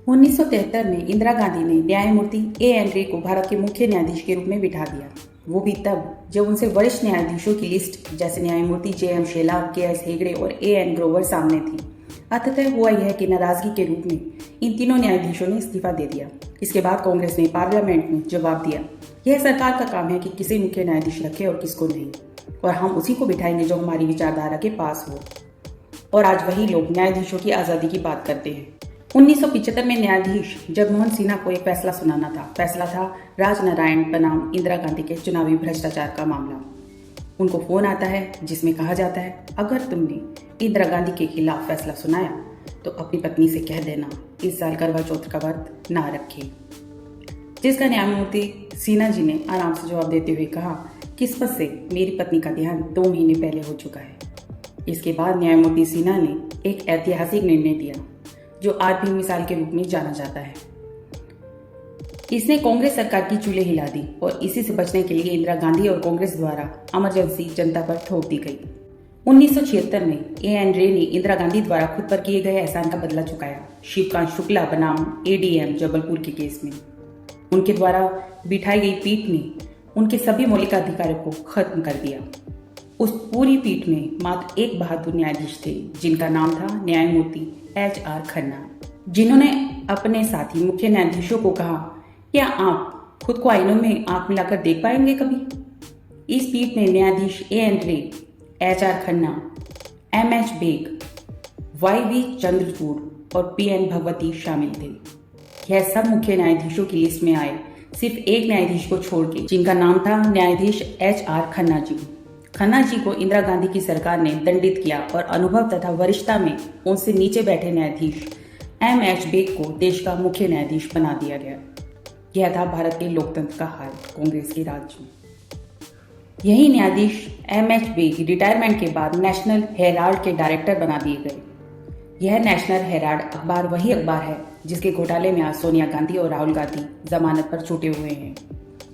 1973 में इंदिरा गांधी ने न्यायमूर्ति A.N. रे को भारत के मुख्य न्यायाधीश के रूप में बिठा दिया। वो भी तब जब उनसे वरिष्ठ न्यायाधीशों की लिस्ट जैसे न्यायमूर्ति J.M. शेलार, K.S. हेगड़े और A.N. ग्रोवर सामने थी। अंततः हुआ यह कि नाराजगी के रूप में इन तीनों न्यायाधीशों ने इस्तीफा दे दिया। इसके बाद कांग्रेस ने पार्लियामेंट में जवाब दिया, यह सरकार का काम है कि किसे मुख्य न्यायाधीश रखे और किसको नहीं, और हम उसी को बिठाएंगे जो हमारी विचारधारा के पास हो। और आज वही लोग न्यायाधीशों की आज़ादी की बात करते हैं। 1975 में न्यायाधीश जगमोहन सिन्हा को एक फैसला सुनाना था। फैसला था राजनारायण बनाम इंदिरा गांधी के चुनावी भ्रष्टाचार का मामला। उनको फोन आता है जिसमें कहा जाता है, अगर तुमने इंदिरा गांधी के खिलाफ फैसला सुनाया तो अपनी पत्नी से कह देना इस साल करवा चौथ का व्रत ना रखे। जिसका न्यायमूर्ति सिन्हा जी ने आराम से जवाब देते हुए कहा, किस्मत से मेरी पत्नी का देहांत 2 महीने पहले हो चुका है। इसके बाद न्यायमूर्ति सिन्हा ने एक ऐतिहासिक निर्णय दिया जो आज भी मिसाल के रूप में जाना जाता है। इसने कांग्रेस सरकार की चूल्हे हिला दी और इसी से बचने के लिए इंदिरा गांधी और कांग्रेस द्वारा इमरजेंसी जनता पर थोप दी गई। 1976 में A.N. रे ने इंदिरा गांधी द्वारा खुद पर किए गए एहसान का बदला चुकाया। शिवकांत शुक्ला बनाम ADM जबलपुर के केस में उनके द्वारा बिठाई गई पीठ ने उनके सभी मौलिक अधिकारों को खत्म कर दिया। उस पूरी पीठ में मात्र एक बहादुर न्यायाधीश थे जिनका नाम था न्यायमूर्ति H.R. खन्ना, जिन्होंने अपने साथी मुख्य न्यायाधीशों को कहा, क्या आप खुद को आईनों में आंख मिलाकर देख पाएंगे कभी? इस पीठ में न्यायाधीश A.N. रे, H.R. Khanna, M.H. Bag, Y.V. Chandrachud और P.N. भगवती शामिल थे। यह सब मुख्य न्यायाधीशों की लिस्ट में आए, सिर्फ एक न्यायाधीश को छोड़ के, जिनका नाम था न्यायाधीश H.R. खन्ना जी। खन्ना जी को इंदिरा गांधी की सरकार ने दंडित किया और अनुभव तथा वरिष्ठता में उनसे नीचे बैठे न्यायाधीश M.H. बेग को देश का मुख्य न्यायाधीश बना दिया गया। यह था भारत के लोकतंत्र का हाल कांग्रेस के राज में। यही न्यायाधीश M.H. बेग रिटायरमेंट के बाद नेशनल हेराल्ड के डायरेक्टर बना दिए गए। यह नेशनल हेराल्ड अखबार वही अखबार है जिसके घोटाले में आज सोनिया गांधी और राहुल गांधी जमानत पर छूटे हुए हैं।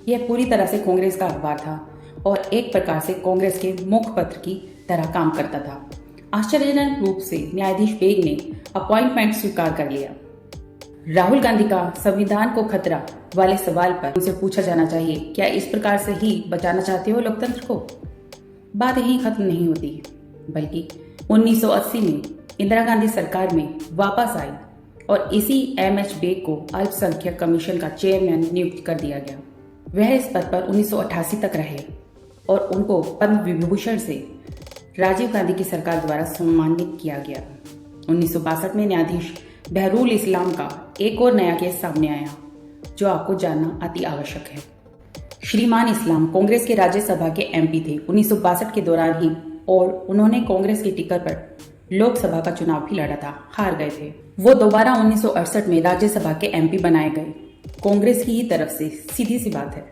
यह पूरी तरह से कांग्रेस का अखबार था और एक प्रकार से कांग्रेस के मुखपत्र की तरह काम करता था। आश्चर्यजनक रूप से न्यायाधीश बेग ने अपॉइंटमेंट स्वीकार कर लिया। राहुल गांधी का संविधान को खतरा वाले सवाल पर उनसे पूछा जाना चाहिए, क्या इस प्रकार से ही बचाना चाहते हो लोकतंत्र को? बात यहीं खत्म नहीं होती, बल्कि 1980 में इंदिरा गांधी सरकार में वापस आई और इसी M.H. बेग को अल्पसंख्यक कमीशन का चेयरमैन नियुक्त कर दिया गया। वह इस पद पर 1988 तक रहे और उनको पद्म विभूषण से राजीव गांधी की सरकार द्वारा सम्मानित किया गया। 1962 में न्यायाधीश बहरुल इस्लाम का एक और नया केस सामने आया जो आपको जानना अति आवश्यक है। श्रीमान इस्लाम कांग्रेस के राज्यसभा के MP थे 1962 के दौरान ही, और उन्होंने कांग्रेस की टिकट पर लोकसभा का चुनाव भी लड़ा था, हार गए थे। वो दोबारा 1968 में राज्यसभा के MP बनाए गए, कांग्रेस की ही तरफ से, सीधी सी बात है।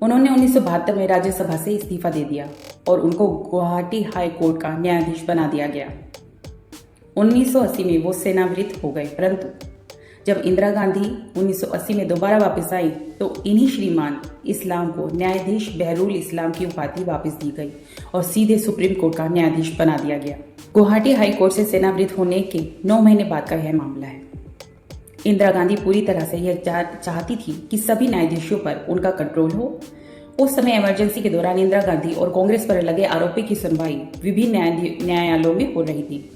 उन्होंने 1972 में राज्यसभा से इस्तीफा दे दिया और उनको गुवाहाटी हाई कोर्ट का न्यायाधीश बना दिया गया। 1980 में वो सेवानिवृत्त हो गए, परंतु जब इंदिरा गांधी 1980 में दोबारा वापस आई तो इन्हीं श्रीमान इस्लाम को न्यायाधीश बहरुल इस्लाम की उपाधि वापस दी गई और सीधे सुप्रीम कोर्ट का न्यायाधीश बना दिया गया। गुवाहाटी हाई कोर्ट से सेवानिवृत्त होने के 9 महीने बाद का यह मामला है। इंदिरा गांधी पूरी तरह से यह चाहती थी कि सभी न्यायाधीशों पर उनका कंट्रोल हो। उस समय इमरजेंसी के दौरान इंदिरा गांधी और कांग्रेस पर लगे आरोपों की सुनवाई विभिन्न न्यायालयों में हो रही थी।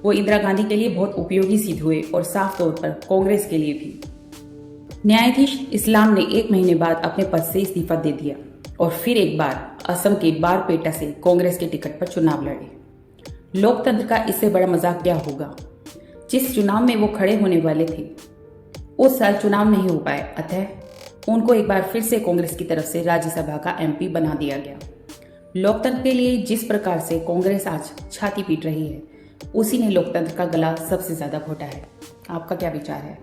वो इंदिरा गांधी के लिए बहुत उपयोगी सिद्ध हुए और साफ तौर पर कांग्रेस के लिए भी। न्यायाधीश इस्लाम ने 1 महीने बाद अपने पद से इस्तीफा दे दिया और फिर एक बार असम के बारपेटा से कांग्रेस के टिकट पर चुनाव लड़े। लोकतंत्र का इससे बड़ा मजाक क्या होगा? जिस चुनाव में वो खड़े होने वाले थे उस साल चुनाव नहीं हो पाए, अतः उनको एक बार फिर से कांग्रेस की तरफ से राज्यसभा का MP बना दिया गया। लोकतंत्र के लिए जिस प्रकार से कांग्रेस आज छाती पीट रही है, उसी ने लोकतंत्र का गला सबसे ज्यादा घोटा है। आपका क्या विचार है?